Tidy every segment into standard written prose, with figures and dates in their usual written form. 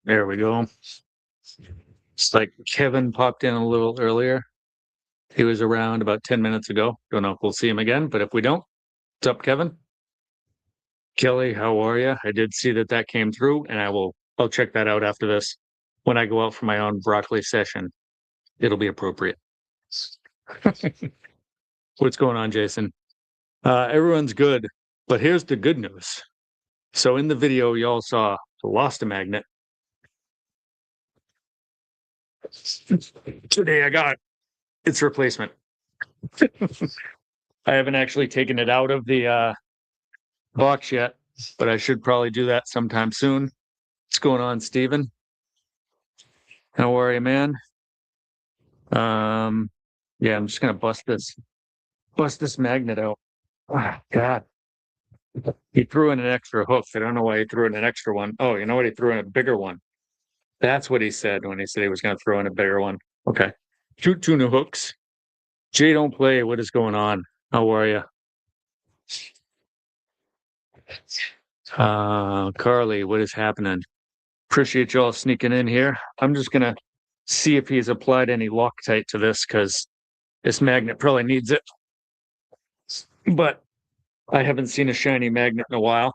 There we go. It's like Kevin popped in a little earlier. He was around about 10 minutes ago. Don't know if we'll see him again, but if we don't, what's up, Kevin? Kelly, how are you? I did see that came through, and I'll check that out after this. When I go out for my own broccoli session, it'll be appropriate. What's going on, Jason? Everyone's good, but here's the good news. So in the video, y'all saw I lost a magnet. Today I got its replacement. I haven't actually taken it out of the box yet, but I should probably do that sometime soon. What's going on, Steven? How are you, man? Yeah, I'm just gonna bust this magnet out. Oh, God. He threw in an extra hook. I don't know why he threw in an extra one. Oh, you know what? He threw in a bigger one. That's what he said when he said he was going to throw in a bigger one. Okay. Two new hooks. Jay, don't play. What is going on? How are you? Carly, what is happening? Appreciate y'all sneaking in here. I'm just going to see if he's applied any Loctite to this because this magnet probably needs it. But I haven't seen a shiny magnet in a while.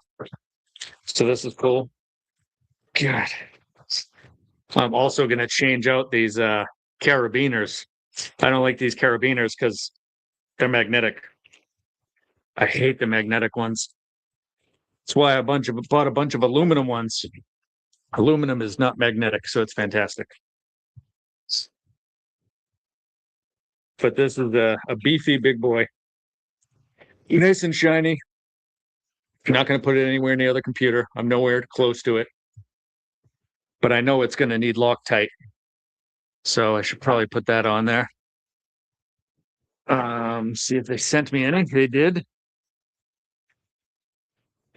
So this is cool. God. I'm also going to change out these carabiners. I don't like these carabiners because they're magnetic. I hate the magnetic ones. That's why I bought a bunch of aluminum ones. Aluminum is not magnetic, so it's fantastic. But this is a beefy big boy. Nice and shiny. I'm not going to put it anywhere near the computer. I'm nowhere close to it. But I know it's going to need Loctite. So I should probably put that on there. See if they sent me any. They did.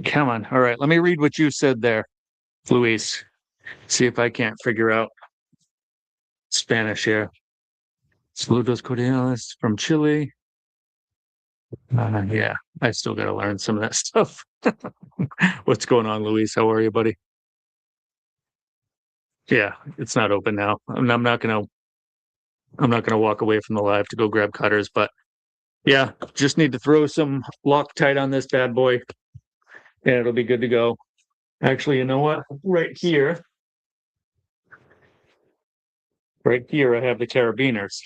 Come on. All right. Let me read what you said there, Luis. See if I can't figure out Spanish here. Saludos cordiales from Chile. Yeah, I still got to learn some of that stuff. What's going on, Luis? How are you, buddy? Yeah, it's not open now. I'm not gonna walk away from the live to go grab cutters, but yeah, just need to throw some Loctite on this bad boy, and it'll be good to go. Actually, you know what? Right here, I have the carabiners.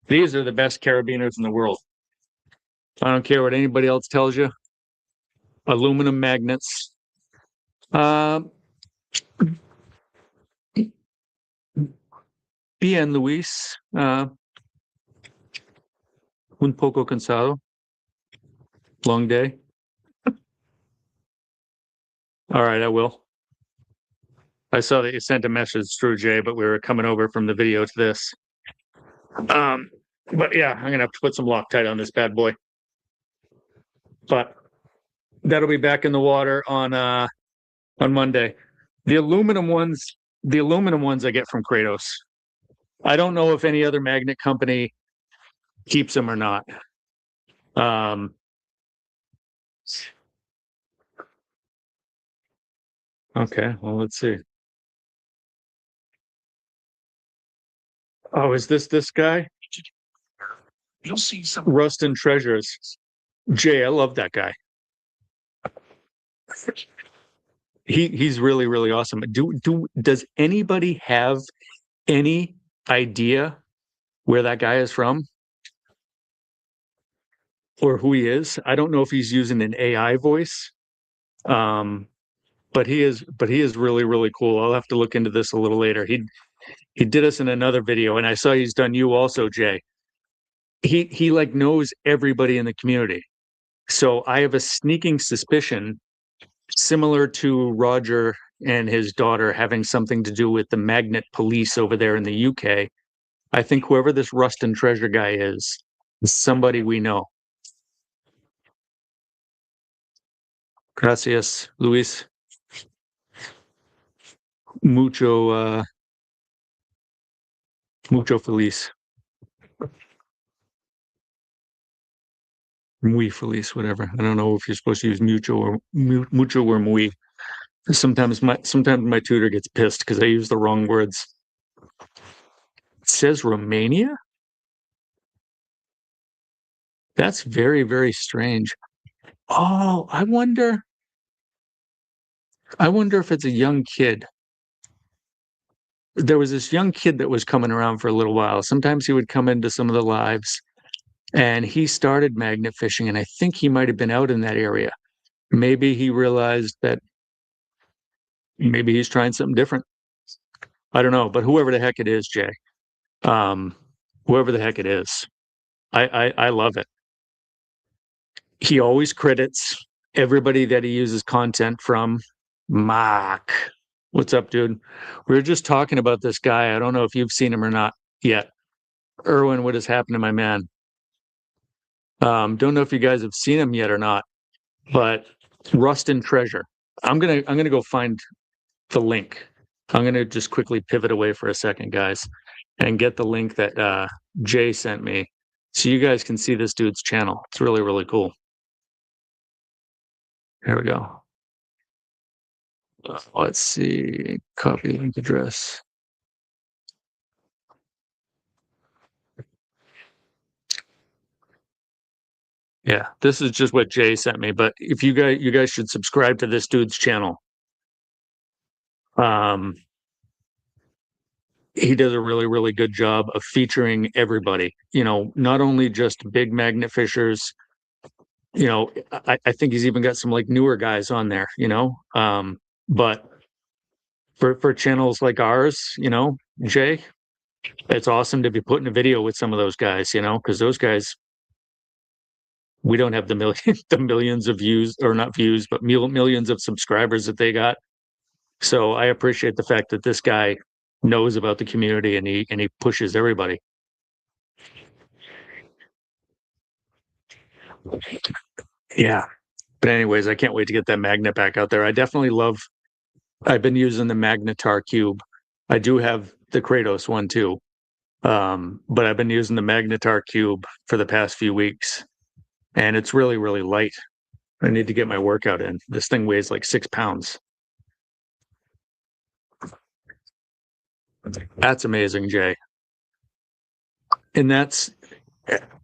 These are the best carabiners in the world. I don't care what anybody else tells you. Aluminum magnets. Bien, Luis. Un poco cansado. Long day. All right, I will. I saw that you sent a message through, Jay, but we were coming over from the video to this. But yeah, I'm gonna have to put some Loctite on this bad boy. But that'll be back in the water on Monday. The aluminum ones I get from Kratos. I don't know if any other magnet company keeps them or not. Okay, well, let's see. Oh, is this guy? You'll see some Rustin Treasures. Jay, I love that guy. He's really, really awesome. Does anybody have any idea where that guy is from? Or who he is? I don't know if he's using an AI voice. But he is really, really cool. I'll have to look into this a little later. He did us in another video, and I saw he's done you also, Jay. He like knows everybody in the community. So I have a sneaking suspicion, similar to Roger and his daughter having something to do with the magnet police over there in the UK. I think whoever this Rustin Treasure guy is somebody we know. Gracias, Luis. Mucho feliz. Muy feliz, whatever. I don't know if you're supposed to use mucho or muy. Sometimes my tutor gets pissed because I use the wrong words. It says Romania? That's very, very strange. Oh, I wonder if it's a young kid. There was this young kid that was coming around for a little while. Sometimes he would come into some of the lives, and he started magnet fishing, and I think he might have been out in that area. Maybe he realized that maybe he's trying something different. I don't know, but whoever the heck it is, Jay, um, whoever the heck it is, I love it. He always credits everybody that he uses content from. Mark, what's up, dude? We were just talking about this guy. I don't know if you've seen him or not yet. Erwin, what has happened to my man? Don't know if you guys have seen him yet or not, but Rust and Treasure. I'm gonna go find the link. I'm gonna just quickly pivot away for a second, guys, and get the link that Jay sent me, so you guys can see this dude's channel. It's really, really cool. Here we go. Let's see. Copy link address. Yeah, this is just what Jay sent me. But if you guys should subscribe to this dude's channel. He does a really, really good job of featuring everybody. You know, not only just big magnet fishers. You know, I think he's even got some like newer guys on there. You know, but for channels like ours, you know, Jay, it's awesome to be putting a video with some of those guys. You know, because those guys, we don't have the millions of views, or not views, but millions of subscribers that they got. So I appreciate the fact that this guy knows about the community and he pushes everybody. Yeah. But anyways, I can't wait to get that magnet back out there. I've been using the Magnetar cube. I do have the Kratos one too. But I've been using the Magnetar cube for the past few weeks, and it's really, really light. I need to get my workout in. This thing weighs like 6 pounds. That's amazing, Jay. And that's,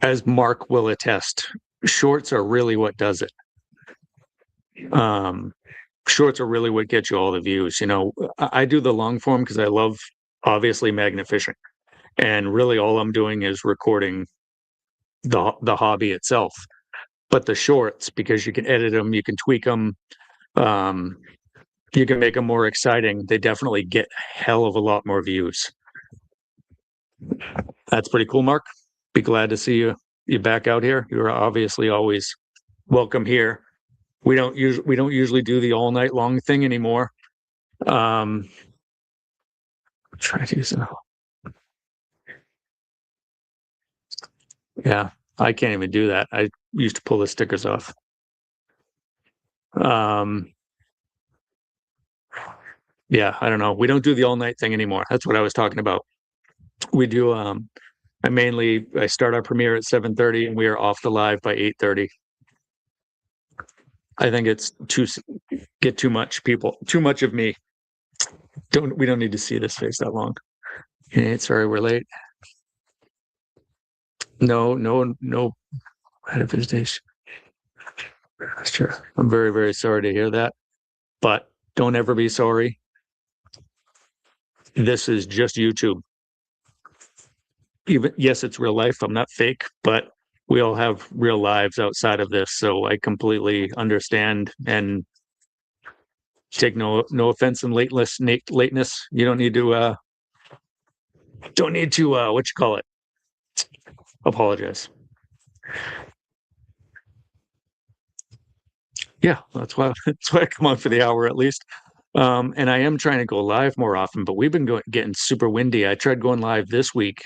as Mark will attest, shorts are really what does it. Shorts are really what gets you all the views. You know, I do the long form because I love, obviously, magnet fishing, and really all I'm doing is recording the hobby itself. But the shorts, because you can edit them, you can tweak them, you can make them more exciting. They definitely get a hell of a lot more views. That's pretty cool, Mark. Be glad to see you back out here. You're obviously always welcome here. We don't usually do the all night long thing anymore. Try to use it. Yeah, I can't even do that. I used to pull the stickers off. Yeah, I don't know. We don't do the all night thing anymore. That's what I was talking about. We do I start our premiere at 7:30 and we are off the live by 8:30. I think it's too much people, too much of me. We don't need to see this face that long. Okay, sorry, we're late. No manifestation. Sure. I'm very, very sorry to hear that, but don't ever be sorry. This is just YouTube. Yes, it's real life. I'm not fake, but we all have real lives outside of this. So I completely understand and take no offense in lateness. You don't need to what you call it? Apologize. Yeah, that's why I come on for the hour at least. And I am trying to go live more often, but we've been getting super windy. I tried going live this week.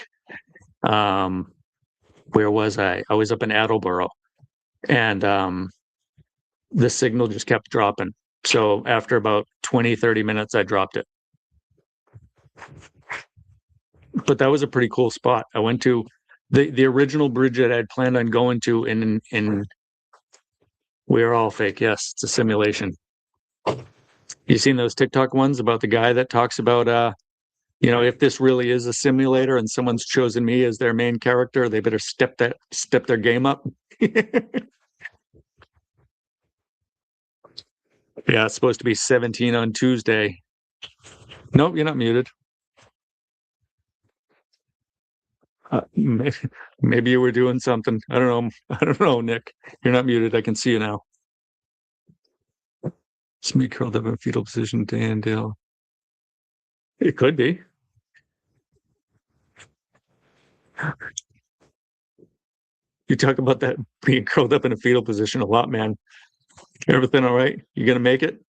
Where was I? I was up in Attleboro, and the signal just kept dropping. So after about 20-30 minutes, I dropped it. But that was a pretty cool spot. I went to the original bridge that I'd planned on going to in We're all fake. Yes, it's a simulation. You seen those TikTok ones about the guy that talks about if this really is a simulator and someone's chosen me as their main character, they better step their game up. Yeah, it's supposed to be 17 on Tuesday. Nope, you're not muted. Maybe you were doing something. I don't know. I don't know, Nick. You're not muted. I can see you now. It's me curled up in fetal position, Dan Dale. It could be. You talk about that being curled up in a fetal position a lot, man. Everything all right? You gonna make it?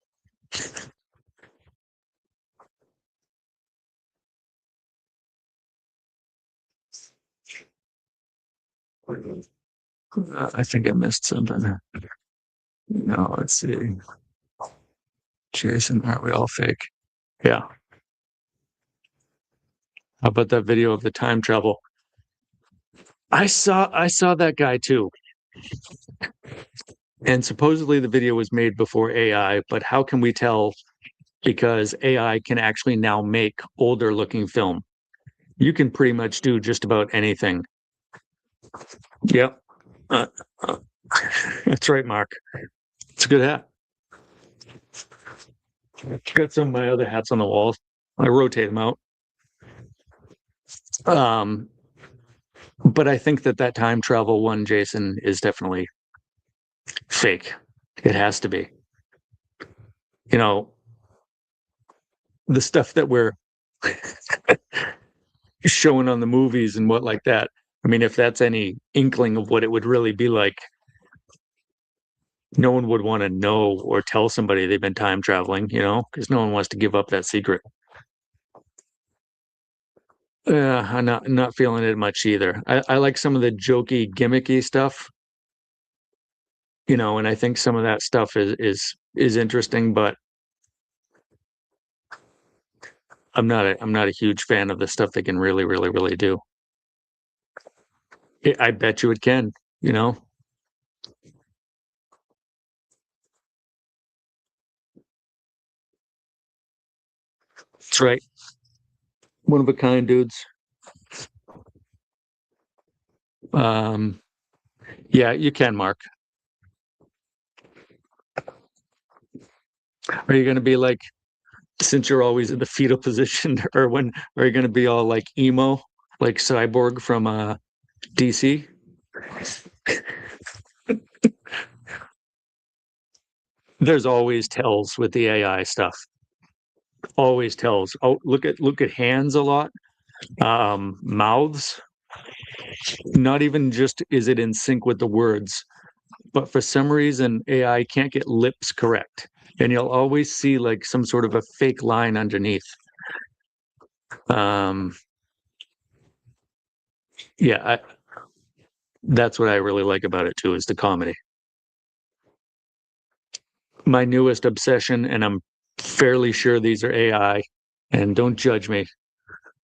I think I missed something. No, let's see. Jason, aren't we all fake? Yeah. How about that video of the time travel? I saw that guy too. And supposedly the video was made before AI, but how can we tell? Because AI can actually now make older looking film. You can pretty much do just about anything. Yep. That's right, Mark. It's a good hat. Got some of my other hats on the walls. I rotate them out. But I think that time travel one, Jason, is definitely fake. It has to be. You know, the stuff that we're showing on the movies and what like that. I mean, if that's any inkling of what it would really be like, no one would want to know or tell somebody they've been time traveling, because no one wants to give up that secret. I'm not feeling it much either. I like some of the jokey, gimmicky stuff, and I think some of that stuff is interesting, but I'm not a huge fan of the stuff they can really, really, really do. I bet you it can, you know. That's right. One of a kind dudes. Um, yeah, you can, Mark. Are you going to be like, since you're always in the fetal position, or when are you going to be all like emo, like Cyborg from DC? There's always tells with the AI stuff. Always tells. Oh, look at hands a lot. Mouths. Not even just is it in sync with the words, but for some reason AI can't get lips correct, and you'll always see like some sort of a fake line underneath. Um, yeah, that's what I really like about it too, is the comedy. My newest obsession, and I'm fairly sure these are AI, and don't judge me,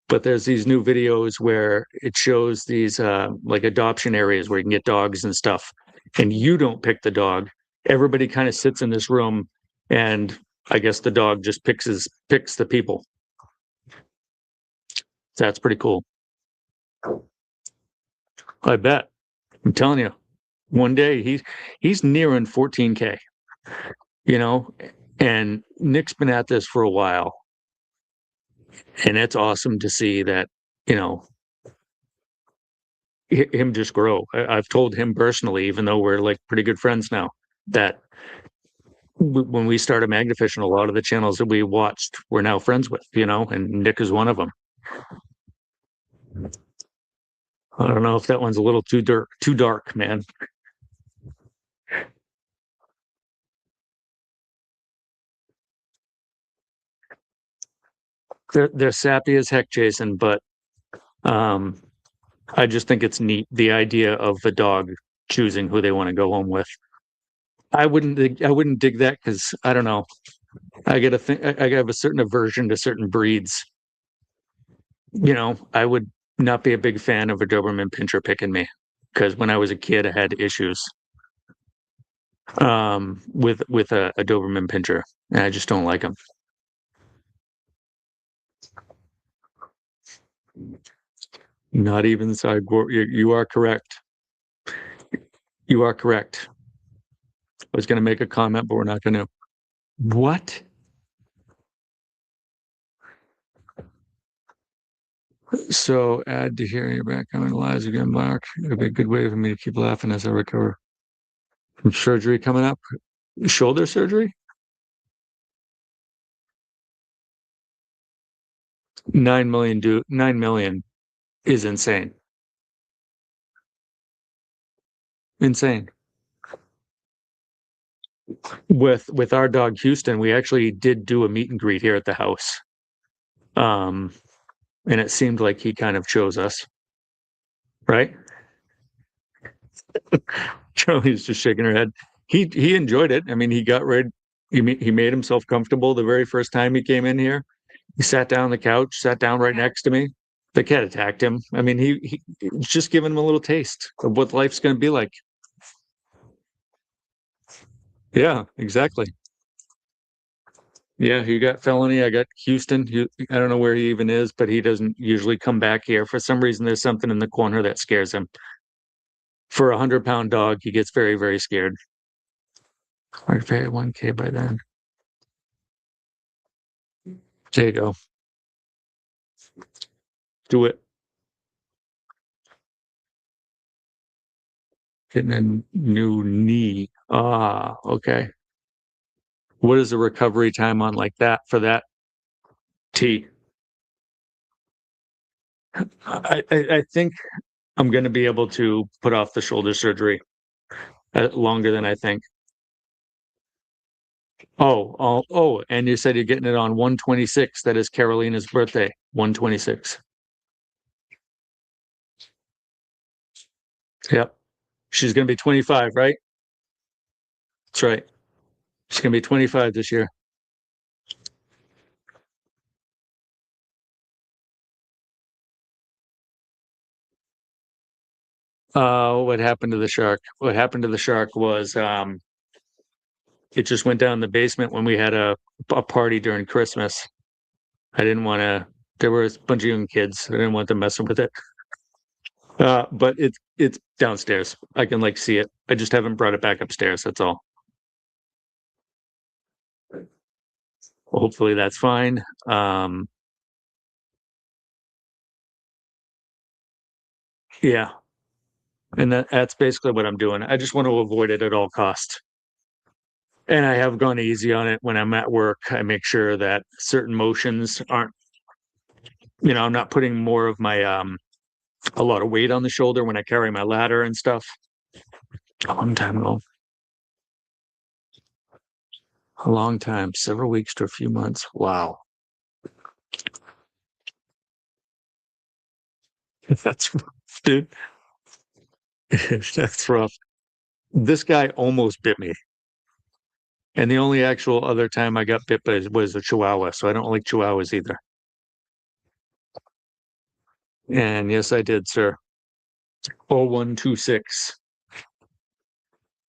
but there's these new videos where it shows these like adoption areas where you can get dogs and stuff, and you don't pick the dog. Everybody kind of sits in this room, and I guess the dog just picks the people. That's pretty cool. I bet. I'm telling you, one day he's nearing 14K, you know, and Nick's been at this for a while, and it's awesome to see that, you know, him just grow. I've told him personally, even though we're like pretty good friends now, that when we started Magnifish, a lot of the channels that we watched we're now friends with, and Nick is one of them. I don't know if that one's a little too dark, man. They're sappy as heck, Jason, but um, I just think it's neat, the idea of the dog choosing who they want to go home with. I wouldn't dig that because I don't know. I get a thing. I have a certain aversion to certain breeds. I would not be a big fan of a Doberman Pinscher picking me because when I was a kid, I had issues. with a Doberman Pinscher, and I just don't like them. Not even sideboard. You are correct. You are correct. I was going to make a comment, but we're not going to. What? So add to hearing your back coming lies again, Mark. It'd be a good way for me to keep laughing as I recover from surgery coming up. Shoulder surgery? 9 million is insane. Insane. With our dog Houston, we actually did do a meet and greet here at the house. And it seemed like he kind of chose us. Right? Charlie's just shaking her head. He enjoyed it. I mean, he got rid. He made himself comfortable the very first time he came in here. He sat down on the couch, sat down right next to me. The cat attacked him. I mean, he just giving him a little taste of what life's going to be like. Yeah, exactly. Yeah, you got Felony. I got Houston. I don't know where he even is, but he doesn't usually come back here. For some reason, there's something in the corner that scares him. For 100-pound dog, he gets very, very scared. I'd pay 1K by then. There you go. Do it. Getting a new knee. Ah, okay. What is the recovery time on like that for that T? I think I'm going to be able to put off the shoulder surgery longer than I think. Oh, and you said you're getting it on 126. That is Carolina's birthday, 126. Yep. She's going to be 25, right? That's right. She's going to be 25 this year. What happened to the shark? What happened to the shark was it just went down in the basement when we had a party during Christmas. I didn't want to. There were a bunch of young kids. I didn't want them messing with it. But it's downstairs. I can like see it. I just haven't brought it back upstairs. That's all. Hopefully that's fine. Yeah, and that's basically what I'm doing. I just want to avoid it at all costs. And I have gone easy on it when I'm at work. I make sure that certain motions aren't, I'm not putting more of my a lot of weight on the shoulder when I carry my ladder and stuff. A long time ago. A long time, several weeks to a few months. Wow. That's dude. That's rough. This guy almost bit me. And the only actual other time I got bit was a Chihuahua. So I don't like Chihuahuas either. And yes, I did, sir. 0126.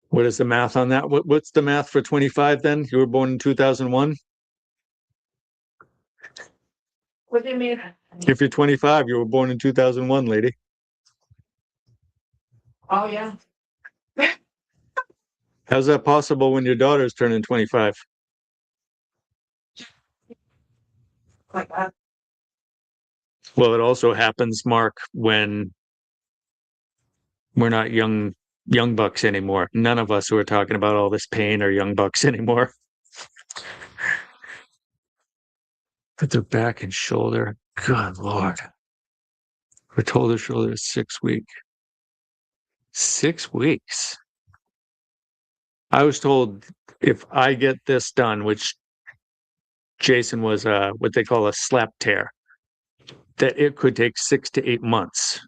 What is the math on that? What's the math for 25 then? You were born in 2001? What do you mean? If you're 25, you were born in 2001, lady. Oh, yeah. How's that possible when your daughter's turning 25? Like that. Well, it also happens, Mark, when we're not young bucks anymore. None of us who are talking about all this pain are young bucks anymore. Put their back and shoulder. Good Lord. We're told their shoulder is 6 weeks. 6 weeks. I was told if I get this done, which Jason was what they call a slap tear, that it could take 6 to 8 months.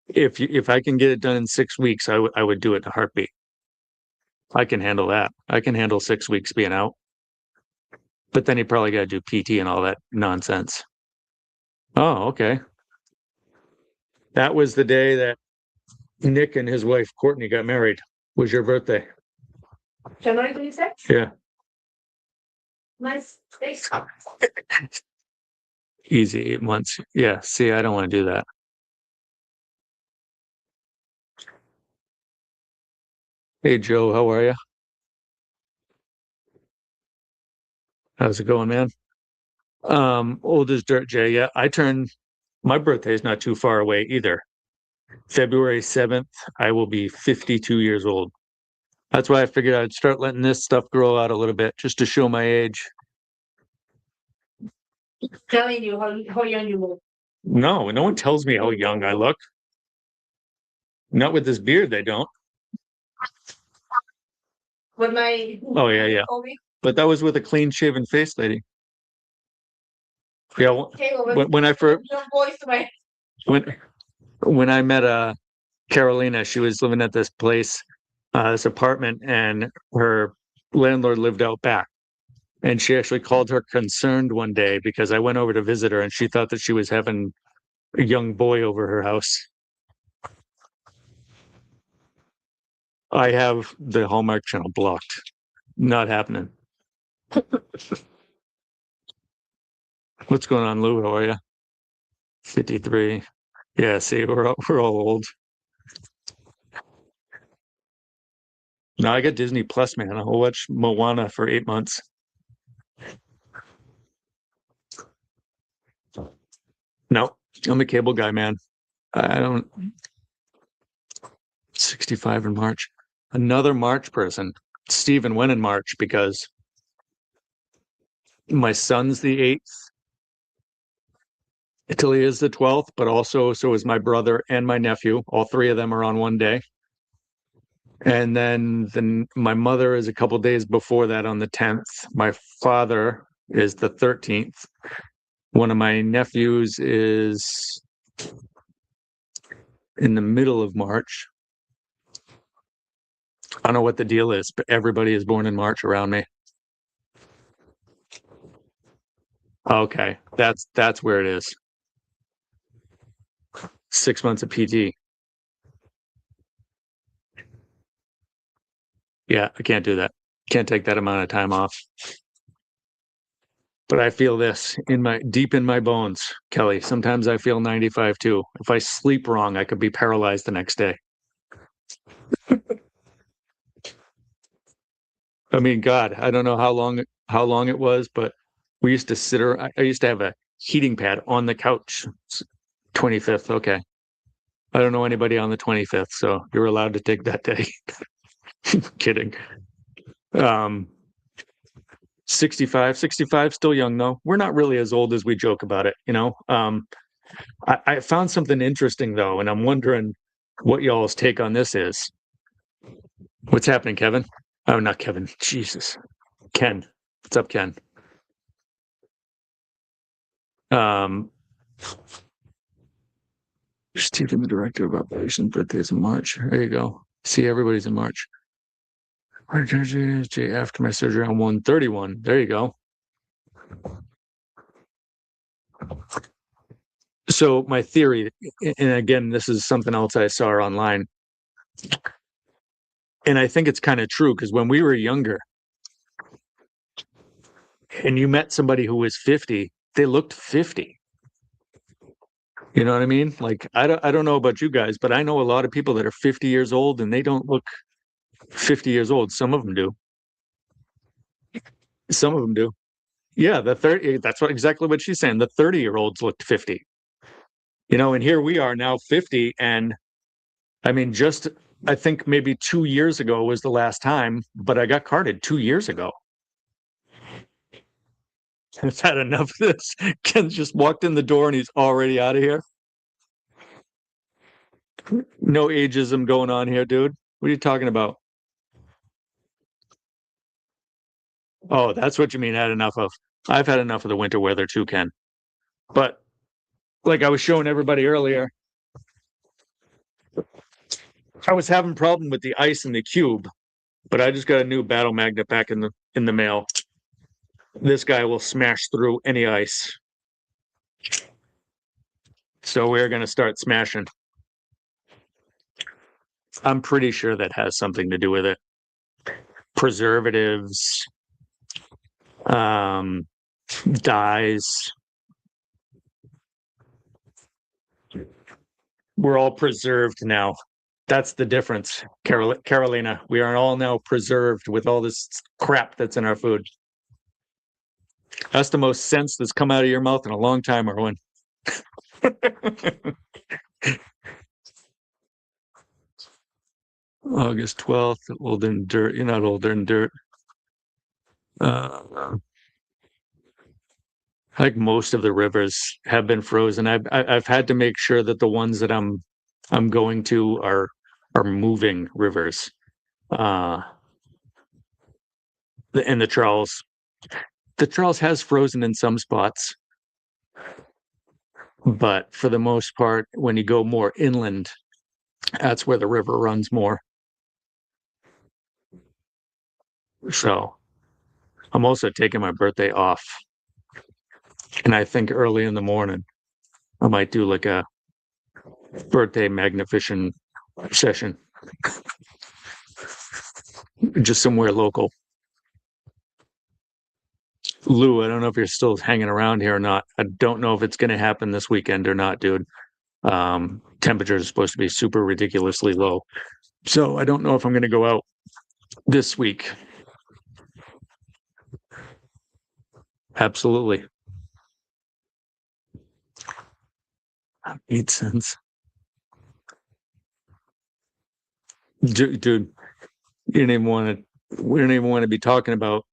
If I can get it done in 6 weeks, I would do it in a heartbeat. I can handle that. I can handle 6 weeks being out. But then you probably got to do PT and all that nonsense. Oh, okay. That was the day that Nick and his wife Courtney got married. Was your birthday? January 26th? Yeah. Nice. Thanks. Easy 8 months. Yeah. See, I don't want to do that. Hey, Joe, how are you? How's it going, man? Old as dirt, Jay. Yeah, my birthday is not too far away either. February 7th, I will be 52 years old. That's why I figured I'd start letting this stuff grow out a little bit just to show my age. Telling you how young you look. No, no one tells me how young I look. Not with this beard, they don't. With my. Oh, yeah. But that was with a clean shaven face, lady. Yeah, when I first Your voice to my. when I met Carolina, she was living at this place, this apartment, and her landlord lived out back. And she actually called her concerned one day because I went over to visit her and she thought that she was having a young boy over her house. I have the Hallmark channel blocked. Not happening. What's going on, Lou? How are you? 53. Yeah, see, we're all old. No, I got Disney Plus, man. I'll watch Moana for 8 months. No, I'm a cable guy, man. I don't. 65 in March. Another March person. Steven went in March because my son's the 8th. Italy is the 12th, but also so is my brother and my nephew. All three of them are on one day. And then my mother is a couple days before that on the 10th. My father is the 13th. One of my nephews is in the middle of March. I don't know what the deal is, but everybody is born in March around me. Okay, that's where it is. 6 months of PT. Yeah, I can't do that. Can't take that amount of time off. But I feel this deep in my bones, Kelly. Sometimes I feel 95 too. If I sleep wrong, I could be paralyzed the next day. I mean, God, I don't know how long it was, but we used to I used to have a heating pad on the couch. 25th, okay. I don't know anybody on the 25th, so you're allowed to take that day. Kidding. 65, still young though. We're not really as old as we joke about it, you know. I found something interesting though, and I'm wondering what y'all's take on this is. What's happening, Kevin? Oh, not Kevin. Jesus. Ken. What's up, Ken? Stephen, the director of operations, birthday's in March. There you go. See, everybody's in March. After my surgery on 131. There you go. So my theory, and again, this is something else I saw online, and I think it's kind of true because when we were younger and you met somebody who was 50, they looked 50. You know what I mean? Like I don't know about you guys, but I know a lot of people that are 50 years old and they don't look 50 years old. Some of them do. Some of them do. Yeah, the 30, that's exactly what she's saying. The 30-year-olds looked 50. You know, and here we are now 50, and I mean, I think maybe 2 years ago was the last time, but I got carded 2 years ago. I've had enough of this. Ken just walked in the door and he's already out of here. No ageism going on here, dude. What are you talking about? Oh, that's what you mean had enough of. I've had enough of the winter weather too, Ken. But like I was showing everybody earlier, I was having problem with the ice in the cube, but I just got a new battle magnet back in the mail. This guy will smash through any ice. So we're going to start smashing. I'm pretty sure that has something to do with it. Preservatives, dyes. We're all preserved now. That's the difference, Carolina. We are all now preserved with all this crap that's in our food. That's the most sense that's come out of your mouth in a long time, Erwin. August 12th, Older than Dirt. You're not older than Dirt. Like most of the rivers have been frozen. I've had to make sure that the ones that I'm going to are moving rivers. And the Charles. The Charles has frozen in some spots. But for the most part, when you go more inland, that's where the river runs more. So I'm also taking my birthday off. And I think early in the morning, I might do like a birthday magnificent session. Just somewhere local. Lou, I don't know if you're still hanging around here or not. I don't know if it's going to happen this weekend or not, dude. Temperatures are supposed to be super ridiculously low. So I don't know if I'm going to go out this week. Absolutely. 8 cents. Dude, we didn't even want to be talking about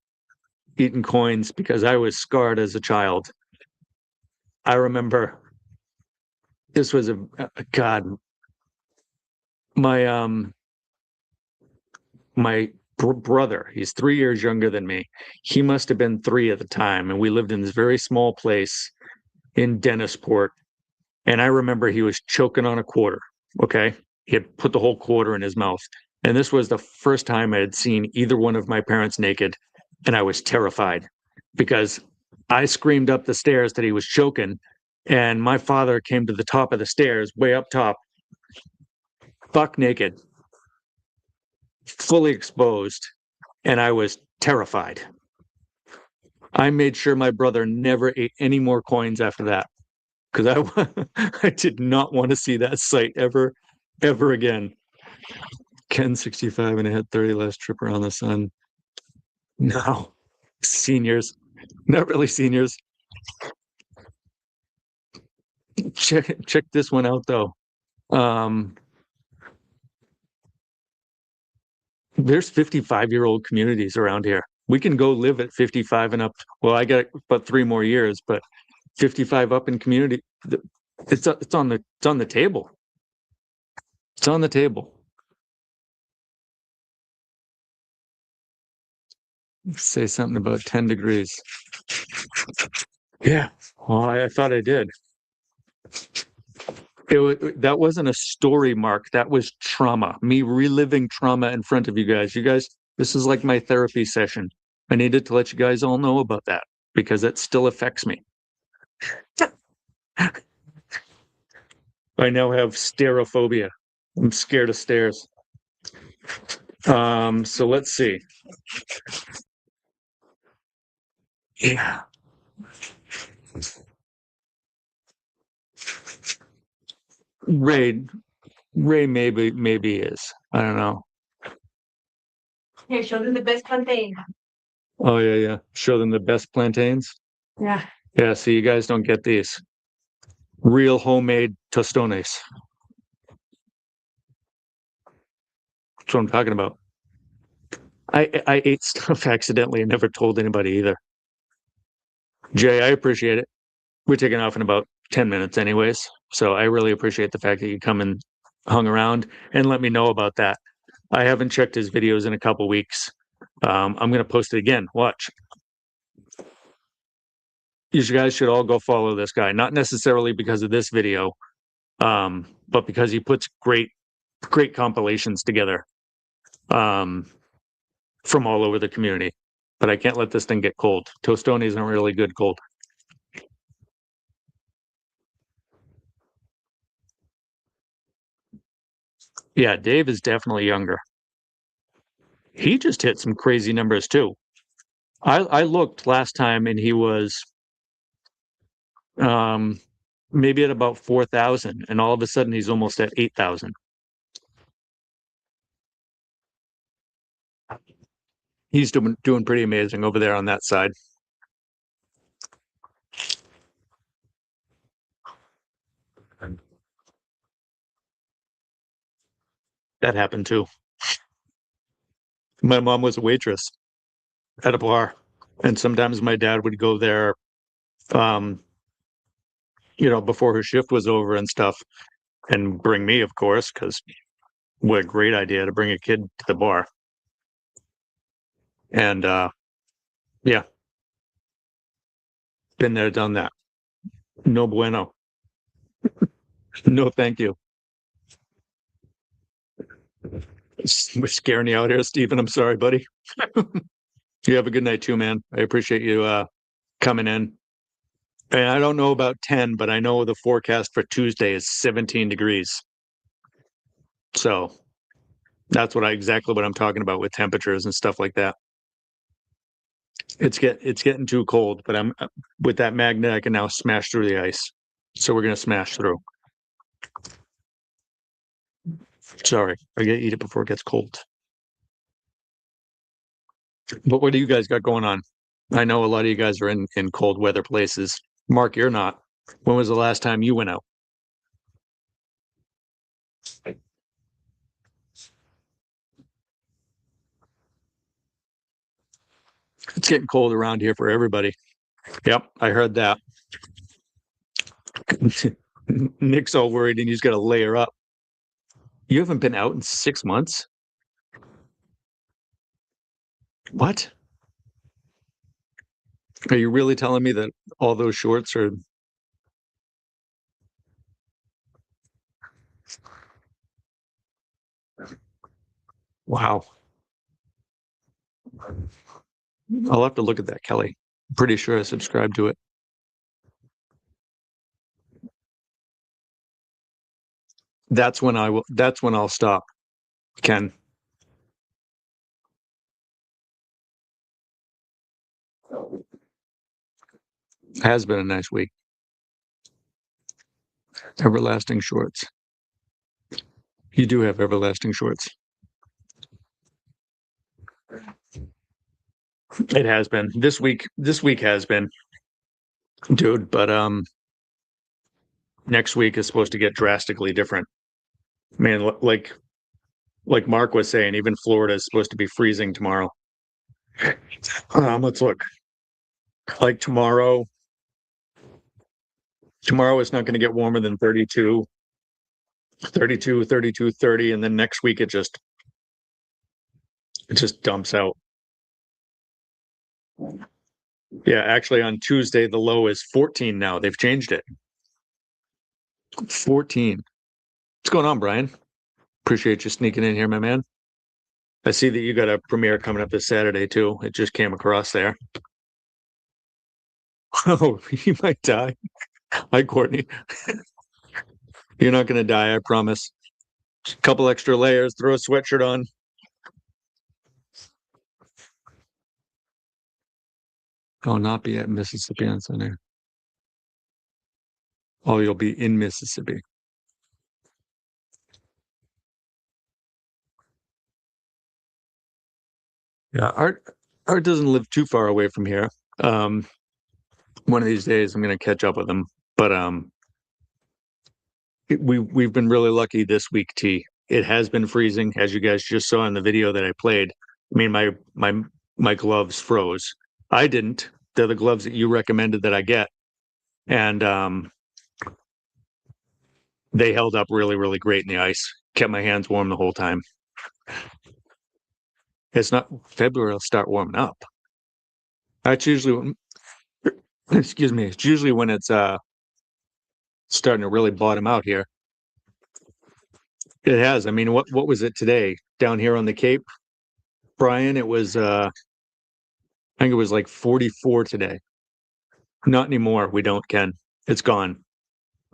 eating coins because I was scarred as a child. I remember this was a God. My brother, he's 3 years younger than me. He must have been 3 at the time, and we lived in this very small place in Dennisport. And I remember he was choking on a quarter. Okay, he had put the whole quarter in his mouth, and this was the first time I had seen either one of my parents naked, and I was terrified because I screamed up the stairs that he was choking, and my father came to the top of the stairs, way up top, buck naked, fully exposed, and I was terrified. I made sure my brother never ate any more coins after that because I did not want to see that sight ever again. Ken 65 and I had 30 last trip around the sun. No, seniors, not really seniors. Check this one out though. There's 55-year-old communities around here. We can go live at 55 and up. Well, I got about 3 more years, but 55 up in community, it's on the table. It's on the table. Say something about 10 degrees. Yeah. Well, I thought I did. That wasn't a story, Mark. That was trauma. Me reliving trauma in front of you guys. You guys, this is like my therapy session. I needed to let you guys all know about that because that still affects me. I now have sterophobia. I'm scared of stairs. So let's see. Yeah. Ray maybe is. I don't know. Here, show them the best plantain. Oh yeah. Show them the best plantains. Yeah. Yeah, see, you guys don't get these. Real homemade tostones. That's what I'm talking about. I ate stuff accidentally and never told anybody either. Jay, I appreciate it. We're taking off in about 10 minutes anyways. So I really appreciate the fact that you come and hung around and let me know about that. I haven't checked his videos in a couple weeks. I'm going to post it again. Watch. You guys should all go follow this guy, not necessarily because of this video, but because he puts great compilations together from all over the community. But I can't let this thing get cold. Tostones aren't really good cold. Yeah, Dave is definitely younger. He just hit some crazy numbers too. I looked last time and he was um maybe at about 4,000 and all of a sudden he's almost at 8,000. He's doing pretty amazing over there on that side. That happened too. My mom was a waitress at a bar, and sometimes my dad would go there, um, before her shift was over and stuff, and bring me, of course, because what a great idea to bring a kid to the bar. And yeah, been there, done that. No bueno. No, thank you. We're scaring you out here, Stephen. I'm sorry, buddy. You have a good night too, man. I appreciate you coming in. And I don't know about 10, but I know the forecast for Tuesday is 17 degrees. So that's exactly what I'm talking about with temperatures and stuff like that. It's getting too cold, but I'm with that magnet, I can now smash through the ice. So we're gonna smash through. Sorry, I gotta eat it before it gets cold. But what do you guys got going on? I know a lot of you guys are in cold weather places. Mark, you're not. When was the last time you went out? It's getting cold around here for everybody. Yep, I heard that. Nick's all worried and he's got to layer up. You haven't been out in 6 months? What? Are you really telling me that all those shorts are? Wow. I'll have to look at that, Kelly. I'm pretty sure I subscribed to it. That's when I'll stop, Ken. Has been a nice week. Everlasting shorts. You do have everlasting shorts. It has been. This week has been, dude, but next week is supposed to get drastically different. Man, like Mark was saying, even Florida is supposed to be freezing tomorrow. Let's look. Like tomorrow it's not going to get warmer than 32, 32, 32, 30, and then next week it just dumps out. Yeah, actually on Tuesday the low is 14 now. They've changed it. 14. What's going on, Brian? Appreciate you sneaking in here, my man. I see that you got a premiere coming up this Saturday too. It just came across there. Oh, you might die. Hi, Courtney. You're not gonna die, I promise. A couple extra layers, throw a sweatshirt on. I'll not be at Mississippi on Sunday. Oh, you'll be in Mississippi. Yeah, Art doesn't live too far away from here. One of these days I'm gonna catch up with him. But we've been really lucky this week, T. It has been freezing, as you guys just saw in the video that I played. I mean, my gloves froze. I didn't. They're the gloves that you recommended that I get. And they held up really, really great in the ice. Kept my hands warm the whole time. It's not February, it'll start warming up. That's usually when, excuse me, it's usually when it's starting to really bottom out here. It has. I mean, what was it today down here on the Cape, Brian? It was I think it was like 44 today. Not anymore. We don't, Ken. It's gone.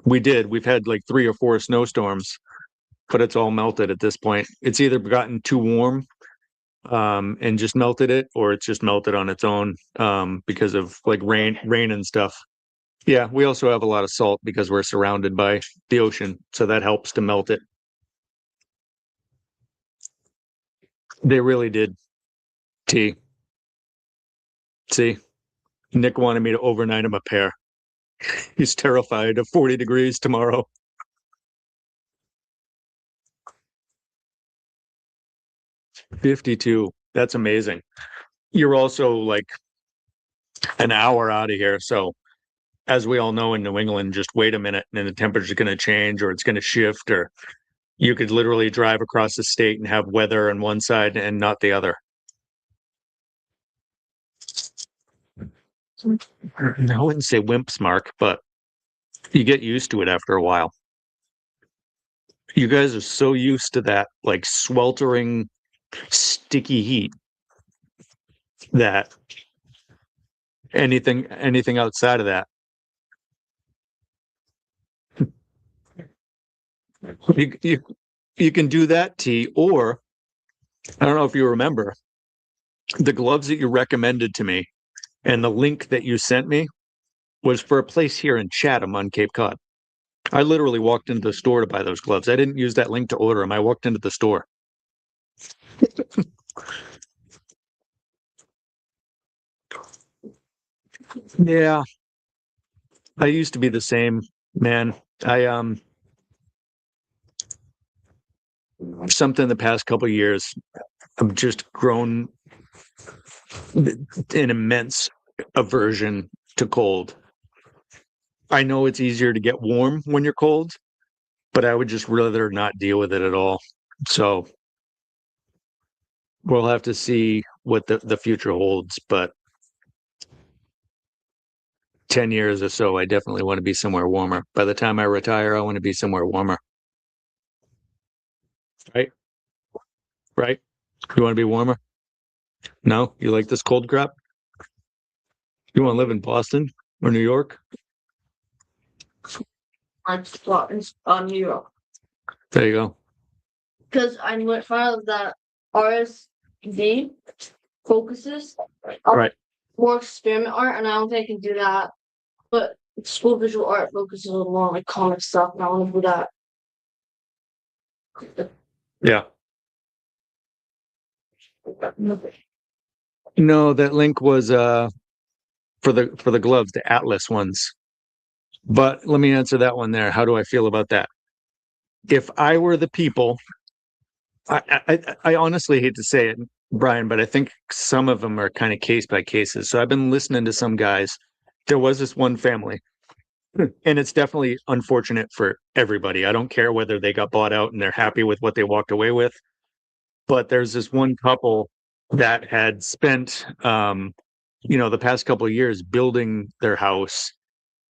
We've had like 3 or 4 snowstorms but it's all melted at this point. It's either gotten too warm and just melted it, or it's just melted on its own because of like rain and stuff. Yeah, we also have a lot of salt because we're surrounded by the ocean, so that helps to melt it. They really did. T. See, Nick wanted me to overnight him a pair. He's terrified of 40 degrees tomorrow. 52. That's amazing. You're also like an hour out of here. So, as we all know in New England, just wait a minute and the temperature's going to change or it's going to shift, or you could literally drive across the state and have weather on one side and not the other. I wouldn't say wimps, Mark, but you get used to it after a while. You guys are so used to that like sweltering, sticky heat that anything outside of that, you can do that, T. Or I don't know if you remember the gloves that you recommended to me and the link that you sent me was for a place here in Chatham on Cape Cod. I literally walked into the store to buy those gloves. I didn't use that link to order them. I walked into the store. Yeah, I used to be the same, man. I something the past couple of years, I've just grown an immense aversion to cold. I know it's easier to get warm when you're cold, but I would just rather not deal with it at all. So we'll have to see what the future holds, but 10 years or so, I definitely want to be somewhere warmer. By the time I retire, I want to be somewhere warmer. Right? Right? You want to be warmer? No? You like this cold crap? You want to live in Boston or New York? On Scotland, on New York, There you go. because I went found that RSV focuses on Right. more experiment art, and I don't think I can do that. But school visual art focuses on more like comic stuff, and I want to do that. Yeah. No, that link was for the gloves, the Atlas ones. But let me answer that one there. How do I feel about that? If I were the people, I honestly hate to say it, Brian, but I think some of them are kind of case by cases. So I've been listening to some guys. There was this one family, and it's definitely unfortunate for everybody. I don't care whether they got bought out and they're happy with what they walked away with. But there's this one couple that had spent, the past couple of years building their house.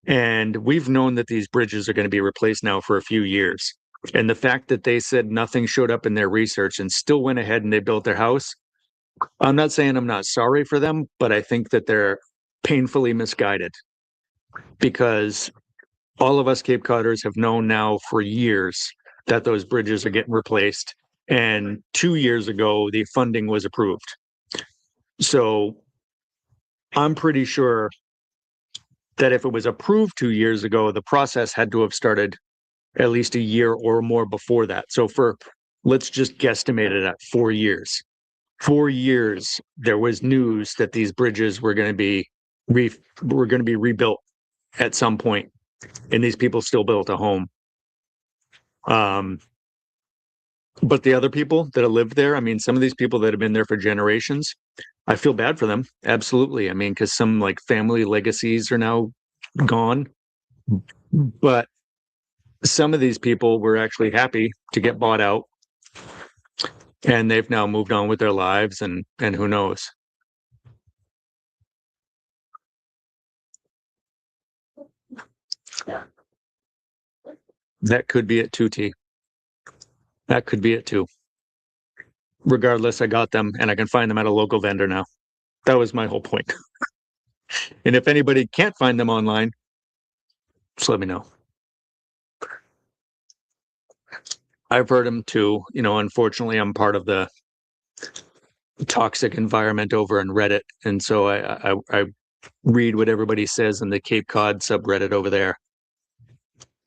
And we've known that these bridges are going to be replaced now for a few years. And the fact that they said nothing showed up in their research and still went ahead and they built their house, I'm not saying I'm not sorry for them, but I think that they're painfully misguided because all of us Cape Codders have known now for years that those bridges are getting replaced. And 2 years ago, the funding was approved. So I'm pretty sure that if it was approved 2 years ago, the process had to have started at least a year or more before that. So let's just guesstimate it at 4 years. 4 years, there was news that these bridges were going to be rebuilt at some point, and these people still built a home. But the other people that have lived there, I mean, some of these people that have been there for generations, I feel bad for them. Absolutely. I mean, because some like family legacies are now gone. But some of these people were actually happy to get bought out and they've now moved on with their lives and who knows. That could be it too, T. That could be it too. Regardless, I got them and I can find them at a local vendor now. That was my whole point. And if anybody can't find them online, just let me know. I've heard them too. You know, unfortunately, I'm part of the toxic environment over in Reddit, and so I read what everybody says in the Cape Cod subreddit over there.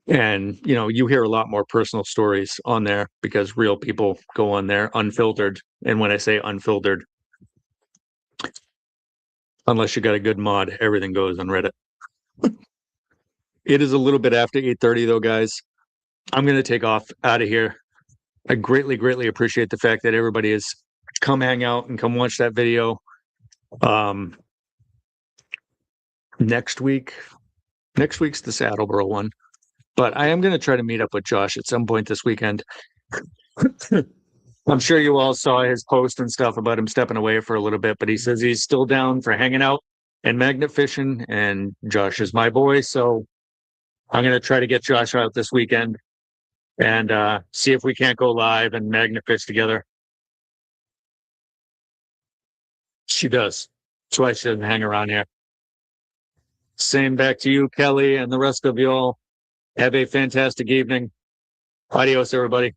And you know, you hear a lot more personal stories on there because real people go on there unfiltered. And when I say unfiltered, unless you got a good mod, everything goes on Reddit. It is a little bit after 8:30 though, guys. I'm gonna take off out of here. I greatly appreciate the fact that everybody has come hang out and come watch that video. Next week's the Saddleboro one, but I am going to try to meet up with Josh at some point this weekend. I'm sure you all saw his post and stuff about him stepping away for a little bit, but he says he's still down for hanging out and magnet fishing, and Josh is my boy, so I'm going to try to get Josh out this weekend and see if we can't go live and magnet fish together. She does. That's why she doesn't hang around here. Same back to you, Kelly, and the rest of y'all. Have a fantastic evening. Adios, everybody.